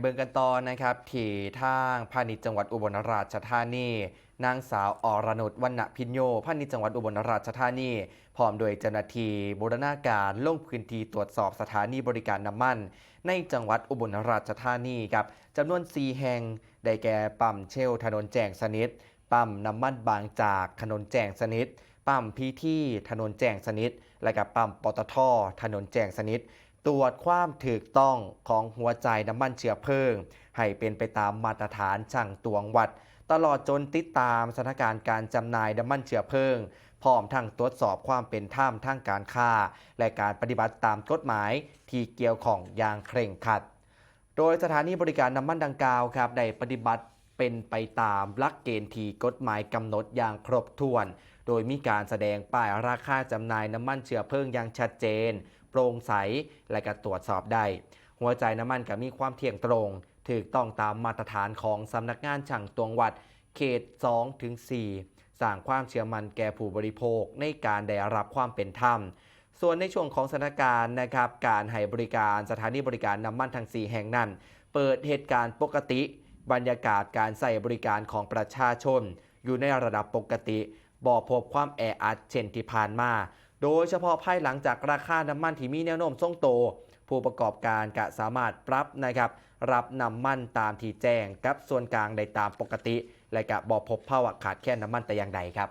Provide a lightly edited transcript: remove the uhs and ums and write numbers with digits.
เบิ่งกันต่อนะครับที่ทางพาณิชย์จังหวัดอุบลราชธานีนางสาวอรนุชวรรณพิญโยพาณิชย์จังหวัดอุบลราชธานีพร้อมโดยเจ้าหน้าที่บูรณาการลงพื้นที่ตรวจสอบสถานีบริการน้ำมันในจังหวัดอุบลราชธานีครับจำนวน 4 แห่งได้แก่ปั๊มเชลถนนแจ้งสนิทปั๊มน้ำมันบางจากถนนแจ้งสนิทปั๊มพีทีถนนแจ้งสนิทและกับปั๊มปตทถนนแจ้งสนิท ตรวจความถูกต้องของหัวใจน้ำมันเชื้อเพลิงให้เป็นไปตามมาตรฐานช่างตวงวัดตลอดจนติดตามสถานการณ์การจำหน่ายน้ำมันเชื้อเพลิงพร้อมทั้งตรวจสอบความเป็นธรรมทางการค้าและการปฏิบัติตามกฎหมายที่เกี่ยวข้องอย่างเคร่งครัดโดยสถานีบริการน้ำมันดังกล่าวครับได้ปฏิบัติเป็นไปตามหลักเกณฑ์ที่กฎหมายกำหนดอย่างครบถ้วนโดยมีการแสดงป้ายราคาจำหน่ายน้ำมันเชื้อเพลิงอย่างชัดเจนโปร่งใสและก็ตรวจสอบได้หัวใจน้ำมันก็มีความเที่ยงตรงถูกต้องตามมาตรฐานของสำนักงานช่างตวงวัดเขต 2-4 สร้างความเชื่อมั่นแก่ผู้บริโภคในการได้รับความเป็นธรรมส่วนในช่วงของสถานการณ์นะครับการให้บริการสถานีบริการน้ำมันทั้ง 4 แห่งนั้นเปิดเหตุการณ์ปกติบรรยากาศการใส่บริการของประชาชนอยู่ในระดับปกติบ่พบความแออัดเช่นที่ผ่านมาโดยเฉพาะภายหลังจากราคาน้ำมันที่มีแนวโน้มทรงโตผู้ประกอบการก็สามารถปรับนะครับรับน้ำมันตามที่แจ้งกับส่วนกลางได้ตามปกติและก็บ่พบภาวะขาดแคลนน้ำมันแต่อย่างใดครับ